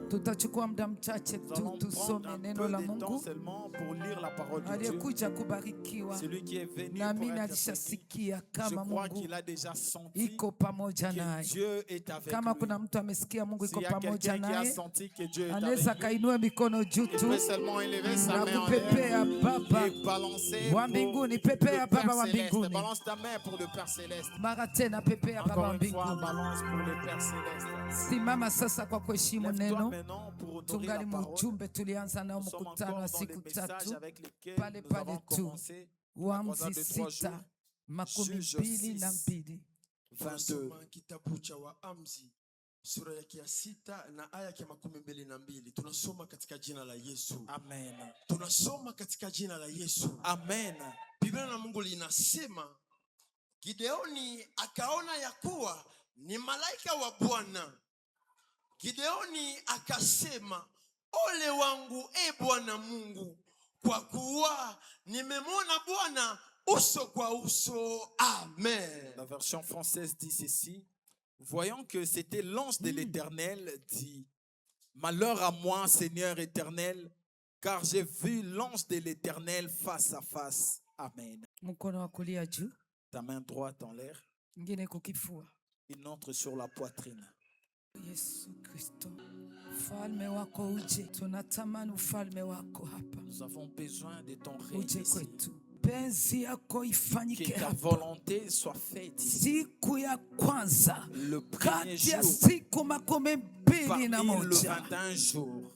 Tutachukua muda mchache tu tusome neno la Mungu. Aliyekuja kubarikiwa, naamini alishasikia kama Mungu iko pamoja naye. Kama kuna mtu amesikia Mungu iko pamoja naye, anaweza kainua mikono juu tu na kupepea Baba wa mbinguni. Pepea Baba wa mbinguni. Mara tena pepea Baba wa mbinguni. Simama sasa kwa kuheshimu neno. Tungali mujumbe tulianza nao mkutano wa siku 3 pale pale tu. Waamuzi 6:22. Tunasoma kitabu cha Waamuzi sura ya 6 na aya ya 22. Tunasoma katika jina la Yesu. Amen. Tunasoma katika jina la Yesu. Amen. Biblia la Mungu linasema Gideoni akaona ya kuwa ni malaika wa Bwana. Gideoni akasema, ole wangu Bwana Mungu, kwa kuwa nimemwona Bwana uso kwa uso. Amen. La version française dit ceci: voyant que c'était l'ange de l'Éternel, dit, malheur à moi, Seigneur éternel, car j'ai vu l'ange de l'Éternel face à face. Amen. Ta main droite en l'air, une autre sur la poitrine. Yesu Kristo, ufalme wako uje. Tunatamani ufalme wako hapa. Nous avons besoin de ton règne Uje ici. kwetu. Penzi yako ifanyike Que ta hapa. volonté soit faite ici. Siku ya kwanza Le premier kati ya jour, siku 21. parmi le 21 jours.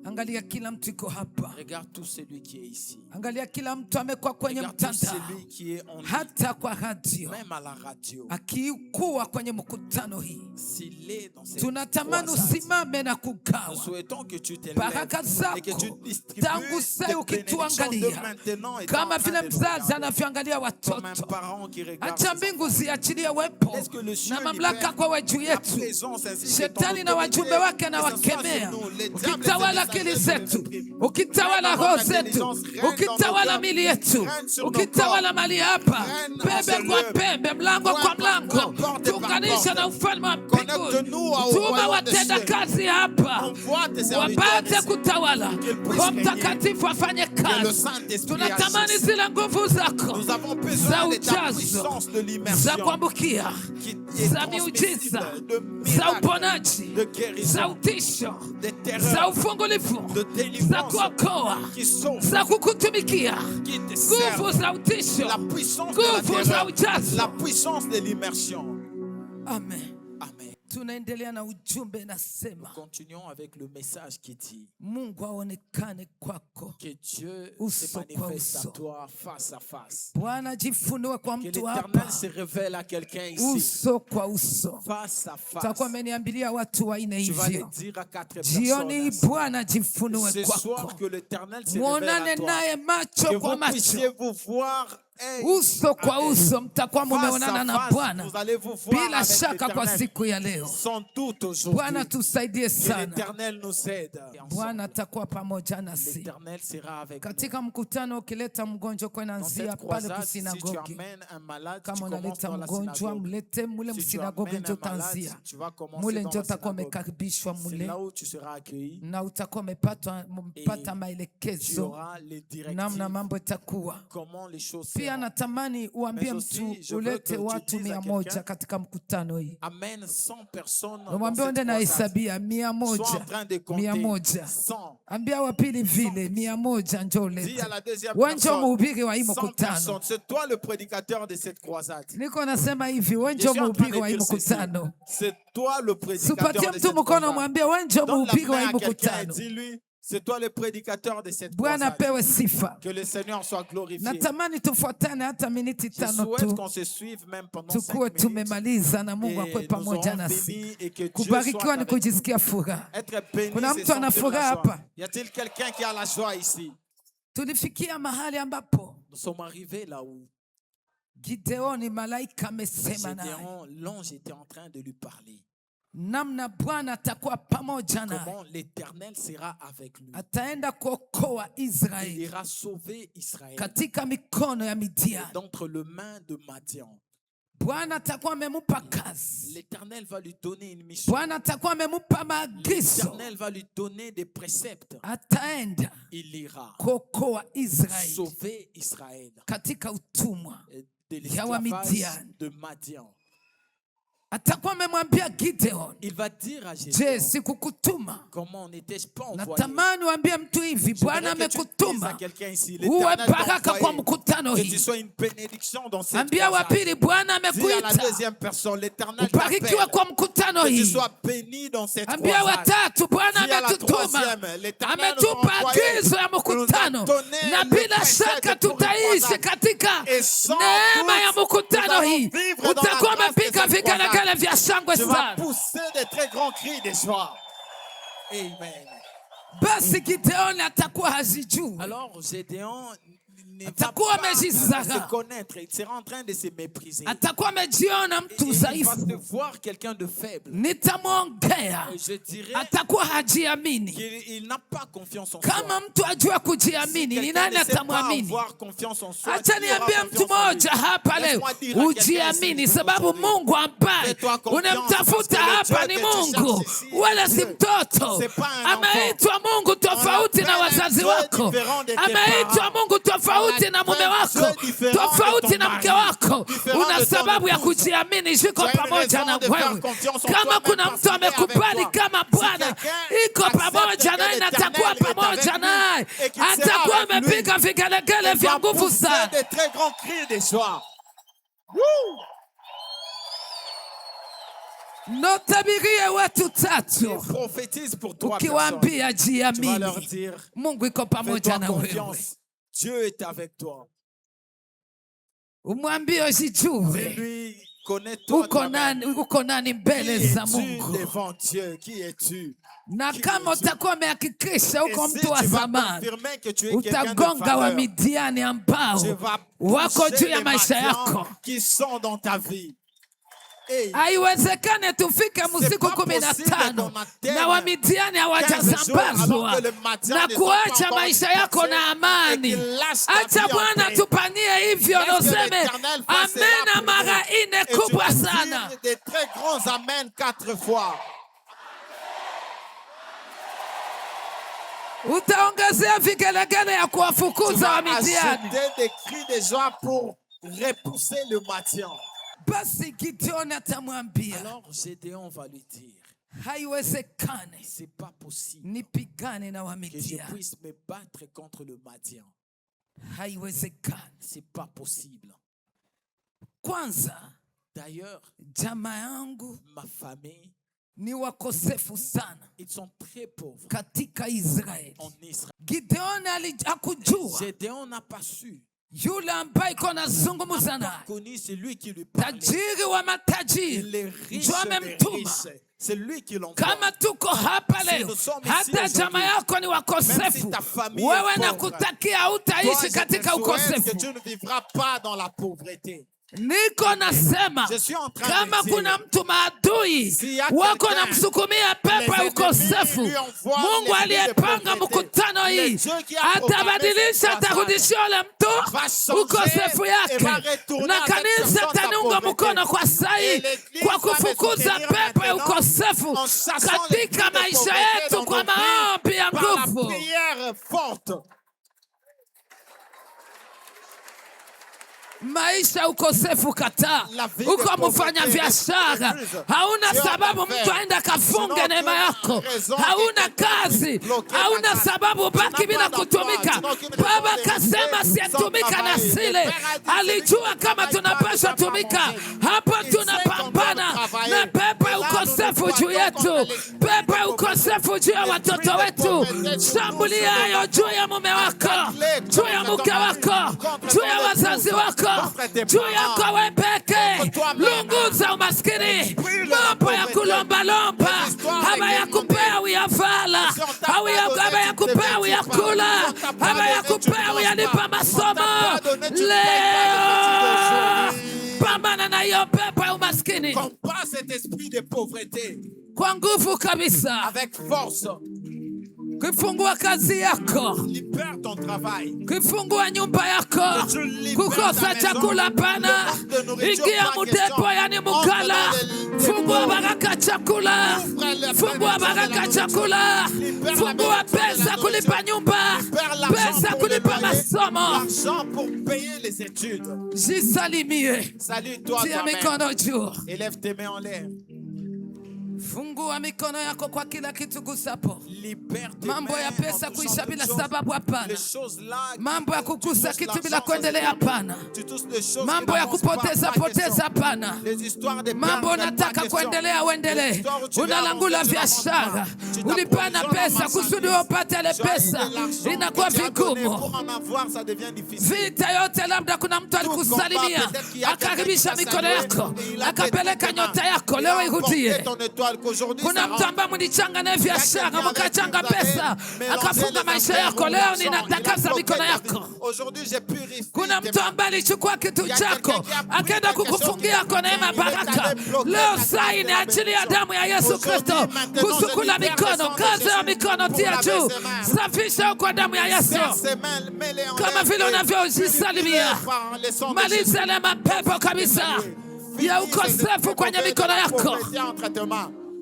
Angalia kila mtu iko hapa. Regarde tout celui qui est ici. Angalia kila mtu amekuwa kwenye Regarde tout mtandao, celui qui est en ligne, hata kwa radio, même à la radio. akikuwa kwenye mkutano hii. S'il est dans cette Tunatamani croisade, usimame na nous kugawa souhaitons que tu t'élèves baraka et que tu zako distribues tangu sasa tes bénédictions de ukituangalia, maintenant et kama vile de mzazi anavyoangalia comme un watoto. parent qui regarde Acha ses mbingu enfants. ziachilie wepo Est-ce que le ciel na mamlaka libère kwa juu la yetu. présence ainsi que ton Shetani na autorité, wajumbe wake na que ce soit wakemea, sur nous, les diables, ukitawala les akili énergies, zetu, ukitawala roho zetu, ukitawala mili yetu, ukitawala mali hapa, pembe kwa pembe, mlango kwa mlango, tuunganisha na ufalme wa mbinguni. Tuma watenda kazi hapa wapate kutawala. Roho Mtakatifu afanye kazi. Tunatamani zile nguvu zako za ujazo, za kuambukia, za miujiza, za uponaji, za utisho, za ufungulifu, za kuokoa, za kukutumikia, nguvu za utisho, nguvu za ujazo. la puissance de l'immersion. Amen. Amen. Tunaendelea na ujumbe nasema, Continuons avec le message qui dit Mungu aonekane kwako que Dieu uso se kwa manifeste à uso. toi face à face. Bwana jifunue kwa Que mtu l'Éternel hapa se révèle à quelqu'un ici uso kwa uso. face à face. Takuwa ameniambilia watu waine Tu vas le hivyo. dire à 4 Jioni hii personnes. Bwana jifunue Ce soir kwako, que l'Éternel se révèle muonane à toi. naye macho Que kwa vous puissiez macho, vous voir uso kwa uso. Mtakuwa face mumeonana à na face. Bwana Vous allez vous voir bila avec shaka kwa l'Éternel. siku ya leo. Sans doute aujourd'hui. Bwana tusaidie Que sana. l'Éternel nous aide. Et ensemble, Bwana atakuwa pamoja nasi. l'Éternel sera avec nous. Katika mkutano ukileta mgonjwa kwa Dans nanzia cette pale croisade, si tu kusinagogi. amènes un malade, tu Kama commences unaleta dans la mgonjwa synagogue. mlete mule Si tu msinagoge, amènes njo un malade, tanzia tu vas commencer mule, dans njo la utakuwa synagogue. umekaribishwa C'est mule là où tu seras accueilli. na utakuwa Et mpata tu maelekezo auras les directives, namna mambo itakuwa. comment les choses Pia seront. natamani uambie Mais aussi, mtu je veux ulete que tu watu dises à 100 quelqu'un, katika mkutano hii. Amène 100 personnes dans Umwambie cette ende na croisade. hesabia Sois en train de compter 100. 100. Ambia wa pili vile 100 njoo Dis ulete. à la deuxième Wewe njoo personne, mhubiri wa hii 100 mkutano. personnes. C'est toi le prédicateur de cette croisade. Niko nasema hivi, wewe Je njoo suis en train mhubiri wa hii de dire ceci. mkutano. C'est toi le prédicateur Sipatie de mtu cette mkono, croisade. mwambie wewe njoo Donne la mhubiri wa main hii à quelqu'un et mkutano. dis-lui, c'est toi le prédicateur de cette Bwana croisade. pewe sifa. Que le Seigneur soit glorifié. Natamani tufuatane hata miniti Je 5 souhaite tu, qu'on se suive même pendant 5 tukuwe minutes. tumemaliza na Mungu akwe Et nous pamoja aurons nasi. fini et que Dieu Kubarikiwa soit ni avec nous. kujisikia furaha. Être béni, Kuna c'est mtu ana sentir la furaha joie. hapa? Y a-t-il quelqu'un qui a la joie ici? Tulifikia mahali ambapo Nous sommes arrivés là où Gideoni malaika amesema naye Gédéon, l'ange était en train de lui parler. namna Bwana atakuwa pamoja naye, Comment l'Éternel sera avec lui. ataenda kuokoa Il Israeli ira sauver Israël katika mikono ya Midian. d'entre les mains de Madian. Bwana atakuwa amemupa kazi. L'Éternel va lui donner une mission. Bwana atakuwa amemupa maagizo. L'Éternel va lui donner des préceptes. Ataenda Il ira kuokoa Israeli sauver Israël katika utumwa de ya Wamidian. l'esclavage de Madian. Atakuwa amemwambia Gideon, Il va dire à je Gédéon, sikukutuma? comment n'étais-je pas envoyé? Natamani uambie mtu hivi, Bwana J'aimerais que tu dises amekutuma à quelqu'un ici, uwe l'Éternel t'a baraka kwa envoyé, mkutano que tu hii. sois une bénédiction dans cette Ambia wa croisade. pili, Bwana Dis à la amekuita deuxième personne, l'Éternel ubarikiwe t'appelle, kwa mkutano que tu hii. sois béni dans cette Ambia croisade. watatu, Bwana Dis à la ametutuma, troisième, l'Éternel nous a ametupa envoyé, agizo ya nous a mkutano, donné na le bila précepte shaka pour une tutaishi croisade. katika Et sans neema ya doute, nous mkutano allons hii. vivre dans la Utakuwa grâce de umepiga cette vigelegele vya shangwe Tu vas sana. pousser des très grands cris de joie. Amen. Basi Gideoni atakuwa hazijui, Alors Gédéon ne va Atakuwa pas amejisahau. se connaître, il sera en train de se mépriser. atakuwa amejiona mtu Il va se dhaifu. voir quelqu'un de faible. Nitamwongea, Et je dirais atakuwa hajiamini. qu'il n'a pas confiance en soi. Kama mtu ajua kujiamini, ni Quelqu'un nani ne sait pas atamwamini? avoir confiance en soi. Acha qui aura niambie mtu confiance en lui? mmoja hapa leo, Laisse-moi dire à quelqu'un ujiamini, ici, sababu aujourd'hui, Mungu ambaye fais-toi confiance, unamtafuta parce que le hapa Dieu ni que tu Mungu, cherches ici, wala si Dieu. mtoto. C'est pas un Ameitwa Mungu tofauti On na appelle un wazazi Dieu wako. différent de tes Ameitwa parents. Mungu tofauti On na mume appelle wako, Dieu différent de tofauti ton na mari, mke wako. différent Una de ton sababu ya épouse. kujiamini, ziko Tu as une pamoja raison na de faire wewe. confiance en Kama toi, kuna même mtu parce qu'il est amekubali avec toi. kama Si Bwana quelqu'un iko accepte pamoja que naye, l'Éternel natakuwa est avec pamoja lui naye, et qu'il sera atakuwa avec lui, amepiga vigelegele Il vya va nguvu pousser sana. des très grands cris de joie. Notabirie watu Il tatu, prophétise pour trois personnes. ukiwaambia Tu vas leur jiamini, dire, Mungu iko pamoja fais-toi na wewe. confiance. Dieu est avec toi. Umwambie usijue Dis-lui, connais-toi uko toi-même. nani, uko nani Qui mbele za es-tu Mungu. devant Dieu? Qui es-tu? Na Qui kama es-tu? utakuwa umehakikisha Et uko si mtu wa tu vas zamani, confirmer que tu es quelqu'un de utagonga wa valeur, Midiani ambao tu vas wako pousser juu ya les maisha Madians yako. qui sont dans ta vie. Et Haiwezekane tufike msiku pas 15 possible qu'on atteigne na Wamidiani 15 jours hawajasambazwa alors que les Madians na ne sont pas kuacha encore maisha yako dispersés na amani. et qu'ils lâchent ta Acha vie en Bwana paix. tupanie hivyo, Laisse que noseme l'Éternel fasse cela amena pour mara nous. ine Et tu kubwa vas sana. dire des très grands amen 4 fois. Utaongezea vigelegele ya Tu kuwafukuza vas Wamidiani. ajouter des cris de joie pour repousser le Madian. Basi Gideoni atamwambia, Alors Gédéon va lui dire, haiwezekane c'est pas possible nipigane na que je Wamidiani, puisse me battre contre le Madian. haiwezekane. C'est pas possible. Kwanza D'ailleurs, jamaa yangu ma famille, ni wakosefu sana ils sont très pauvres katika Israeli. en Israël. Gideoni hakujua Gédéon n'a pas su. yule ambaye iko Il n'a nazungumza pas naye, connu celui qui lui parlait. tajiri wa matajiri, Il est riche ndio des amemtuma. riches. C'est lui qui l'envoie. Kama tuko hapa Si leo, nous sommes ici hata aujourd'hui, jamaa yako ni même wakosefu, si ta famille wewe est pauvre, nakutakia Toi, hautaishi je te katika souhaite que ukosefu. tu ne vivras pas dans la pauvreté. Niko nasema Je suis en train kama de dire, kuna mtu maadui s'il y a wako quelqu'un, namsukumia pepo les ya ennemis ukosefu, lui envoient Mungu les ennemis de aliyepanga pauvreté. mkutano Le hii Dieu qui a programmé atabadilisha, cette croisade atarudishia ule va mtu changer ukosefu et yake, va retourner na à cette kanisa personne sa tanunga pauvreté. mkono kwa Et sai l'Église kwa va me kufukuza soutenir pepo ya maintenant ukosefu en chassant les katika esprits de maisha pauvreté yetu dans kwa nos vies maombi ya par la nguvu. prière forte. Maisha ya ukosefu kataa. La vie de Uko pauvreté, mfanya biashara, refuse. hauna Sio sababu affaire. mtu aenda kafunge Sinon, neema tu as yako, raison hauna que quelqu'un kazi, puisse bloquer hauna ta grâce. sababu Tu baki n'as bila pas d'emploi, kutumika. tu n'as aucune Baba raison de kasema rester siyatumika sans na travail. sile, Le Père a dit, alijua celui qui kama travaille tunapaswa pas, ne va pas tumika. manger. Hapa Il sait qu'on tunapambana doit travailler. na pepo ya Et là, ukosefu nous juu nous yetu, battons contre l'esprit pepo ya de ukosefu juu ya L'esprit watoto de wetu. pauvreté sur nous, Shambuliayo sur nos juu ya mume wako, Attaque-les juu ya contre mke ton mari, wako, contre juu ton ya wazazi épouse, wako, contre tes juu parents, yako wewe peke. contre toi-même. Lunguza umaskini, Brûle la mambo ya pauvreté. kulombalomba, Les histoires haba ya avec les kupea uyavala, Si on t'a haba ya pas donné, haba ya tu te kupea vêtis uyakula, pas. Si on t'a pas haba ya donné, tu kupea manges uyalipa pas. Si on t'a masomo. pas donné, tu Leo payes pas les études pambana na hiyo pepo ya umaskini Combat cet esprit de pauvreté kwa nguvu kabisa, avec force. Kufungua kazi yako. Libère ton travail. Kufungua nyumba yako. Que tu libères Kukosa ta maison. chakula pana. Le manque de nourriture, Ingia pas mudepo question. yani mukala. Ouvre les Fungua pots. baraka chakula. Ouvre les Fungua fenêtres de la baraka nourriture. chakula. Libère la Fungua maison de la pesa nourriture. kulipa nyumba. Libère l'argent Pesa pour les kulipa loyers. masomo. L'argent pour payer les études. Jisalimie. Salue-toi Tia toi-même. mikono juu. Élève tes mains en l'air. Fungua mikono yako kwa kila kitu gusapo. Libère tes Mambo ya mains pesa en touchant kuisha toutes bila choses. sababu hapana. Les choses là, Mambo ya tu kukusa touches kitu l'argent, bila ça, kuendelea c'est hapana. tu touches des choses Mambo qui ya n'avancent pas, kupoteza pas poteza question. hapana. Les histoires de Mambo perdre, pas unataka question. kuendelea uendelee. L'histoire où tu veux Unalangula avancer, tu biashara. n'avances pas. Tu Ulipana t'approvisionnes pesa en kusudi marchandises. upate ile Tu as pesa. de l'argent Inakuwa que tu as donné. vigumu. Pour en avoir, ça devient difficile. Vita yote labda kuna mtu alikusalimia. Peut-être qu'il y a Akaribisha quelqu'un qui mikono t'a yako. salué et il a Akapeleka peut-être nyota yako. il a Leo emporté irudie. ton étoile qu'aujourd'hui Kuna ça mtu rentre. ambaye mlichanga naye biashara mkachanga pesa akafunga maisha yako. Leo ninatakasa mikono yako. Aujourd'hui j'ai purifié. Kuna mtu ambaye alichukua kitu chako akaenda kukufungia kwa neema baraka. Leo saa inaachilia damu ya Yesu Kristo kusukula mikono, kazi ya mikono tia juu, safisha kwa damu ya Yesu. Kama vile unavyojisalimia, maliza ile mapepo kabisa ya ukosefu kwenye mikono yako.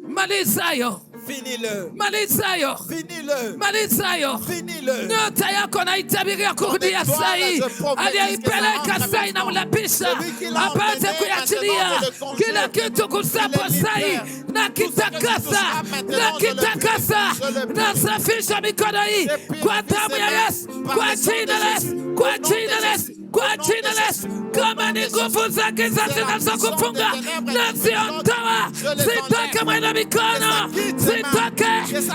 Malizayo. Finis-le. Malizayo. Finis-le. Malizayo. Finis-le. Nyota yako naitabiria kurudia sai. Aliyeipeleka sai na mlapisha apate kuachilia kila kitu kusapo sai na kitakasa na kitakasa na safisha mikono hii kwa damu ya Yesu, kwa jina la Yesu, kwa jina la Yesu, kwa jina la Yesu. Kama ni nguvu za giza zinazokufunga na ziondoa, zitoke mwenye mikono, zitoke,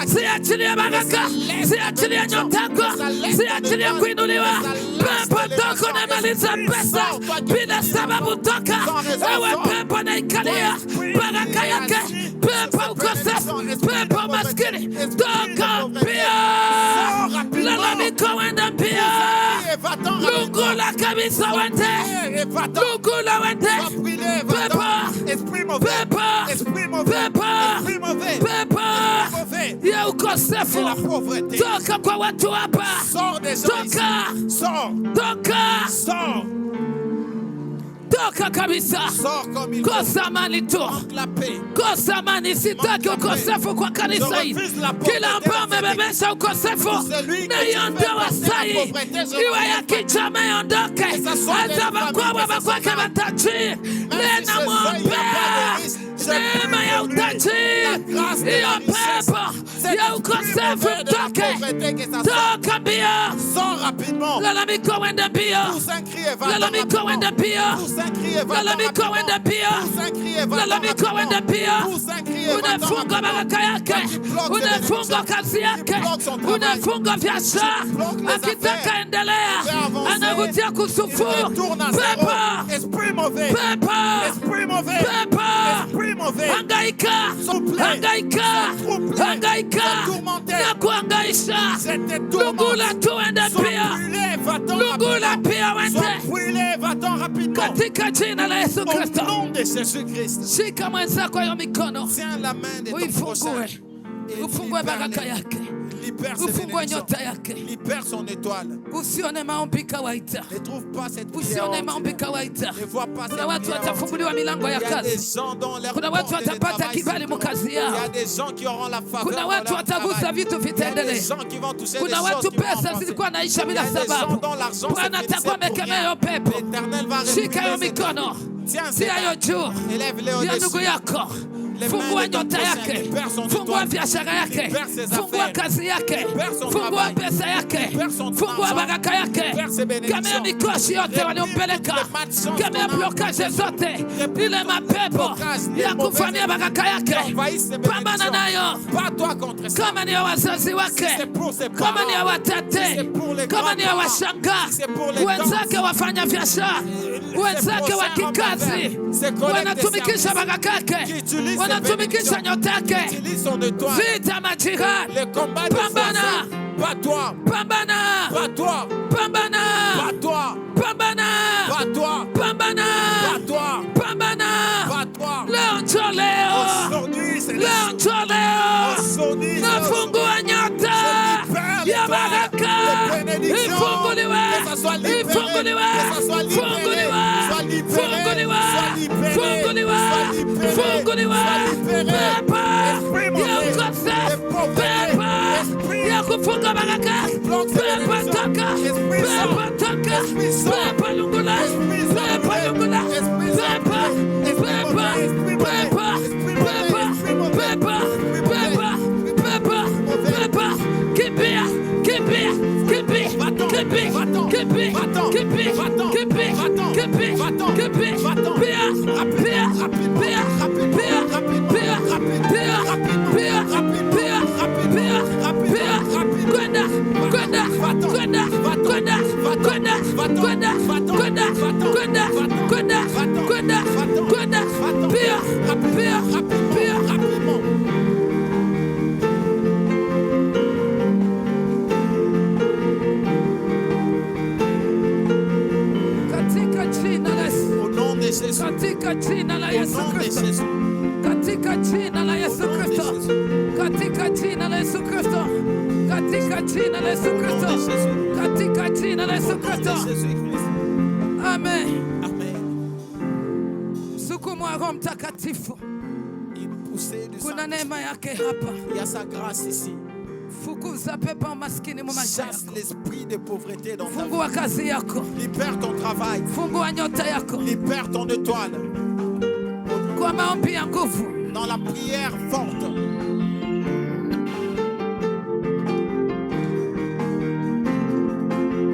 ziachilie baraka, ziachilie nyota yako, ziachilie kuinuliwa. Pepo toko na maliza pesa bila sababu, toka ewe pepo na ikalia baraka yake, pepo ukosefu, pepo maskini, toka pia, lalamiko wenda pia, lungula kabisa wende, lungula wende, pepo, pepo ya ukosefu, toka kwa watu hapa, toka kabisa, kosa amani tu, kosa amani. Sitaki ukosefu kwa kanisa hili. Kila ambao umebebesha ukosefu na iondoa sai, iwe ya kichama iondoke, hata bakubwa bakwake matajiri, nena mwombea neema ya utajiri, hiyo pepo ya ukosefu toke, toka mbio, lalamiko wende mbio, lalamiko wende mbio, lalamiko wende mbio, lalamiko wende mbio. Unafunga baraka yake, unafunga kazi yake, unafunga biashara, akitaka endelea anavutia kusufuru. Pepo, pepo, pepo, hangaika, hangaika, hangaika na kuhangaisha. Lungula tu wende pia, lungula pia wende, katika jina la Yesu Kristo. Shika mwenzako hiyo mikono, uifungue, ufungue baraka yake, ufungue nyota yake. Usione maombi kawaida, usione maombi kawaida. Kuna watu watafunguliwa milango ya kazi, kuna watu watapata kibali mkazi yao, kuna watu watagusa vitu vitaendelea, kuna watu pesa zilikuwa naisha bila sababu. Bwana atakuwa amekemea hiyo pepo. Shika hiyo mikono, tia hiyo juu ya ndugu yako. Fungua nyota yake, fungua biashara yake, fungua kazi yake, fungua pesa yake, fungua baraka yake. Kama mikoshi yote waliompeleka, kama blokaje zote, ile mapepo ya kufanyia baraka yake, pambana nayo. Kama ni wazazi wake, kama ni watate, kama ni washanga, wenzake wafanya biashara, wenzake wa kikazi, wanatumikisha baraka yake, wanatumikisha nyota yake. Vita majirani, pambana, pambana, pambana, pambana, pambana, pambana. Leo njo leo, leo njo leo, nafungua nyota, que ça soit libéré, soit libéré, soit libéré, soit libéré, soit libéré. Esprit mauvais, de pauvreté, yakufunga baraka pepa toka pepa toka pepa lungula pepa lungula pepa pepa pepa pepa pepa pepa pepa kimbia kimbia kimbia kimbia kimbia kimbia kimbia kimbia pia pia pia pia pia pia pia pia pia kwenda kwenda kwenda kwenda kwenda kwenda kwenda kwenda kwenda kwenda kwenda pia pia pia katika jina la Yesu, katika jina la Yesu Kristo, katika jina la Yesu Kristo, katika jina la Yesu Kristo, katika jina la Yesu Kristo, katika jina la Yesu Kristo. Amen. Sukumwa Roho Mtakatifu. Kuna neema yake hapa. Il y a sa grâce ici. Fukuza pepo maskini mu maisha Chasse yako. l'esprit de pauvreté dans ta vie. Fungua kazi yako. Libère ton travail. Fungua nyota yako. Libère ton étoile. Kwa maombi ya nguvu. Dans la prière forte.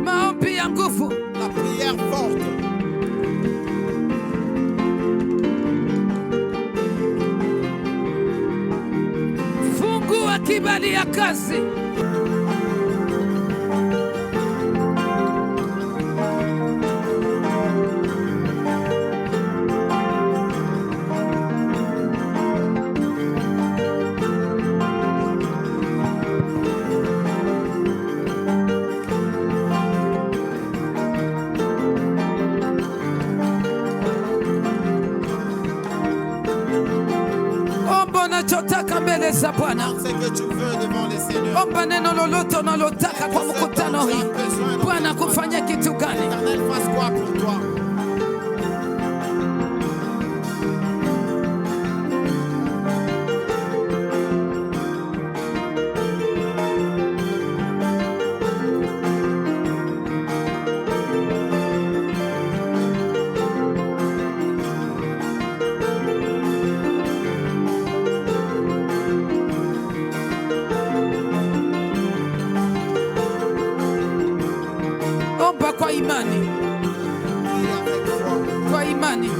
Maombi ya nguvu. La prière forte. Fungua kibali ya kazi. Unachotaka mbele za Bwana. Omba neno lolote unalotaka kwa mkutano hii. Bwana kufanya kitu gani? Kwa imani. Kwa imani.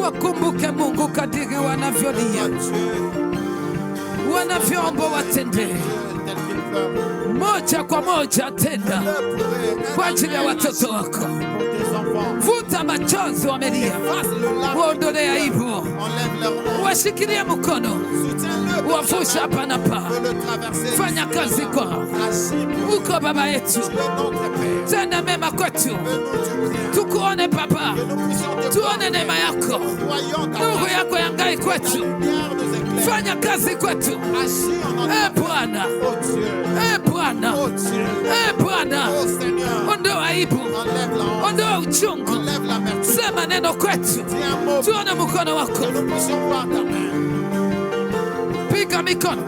Wakumbuke Mungu kadiri wanavyolia, wanavyoomba watende moja kwa moja. Tenda kwa ajili ya watoto wako. Futa machozi wamelia, waondolee aibu, washikilie mkono, wavusha hapa na pale. Fanya kazi kwao. Uko Baba yetu, tenda mema kwetu, tukuone Baba, tuone neema yako, nuru yako yangai kwetu. Fanya kazi kwetu, Bwana, Bwana, Bwana. Ondoa aibu, ondoa uchungu, sema neno kwetu, tuone mkono wako. Piga mikono.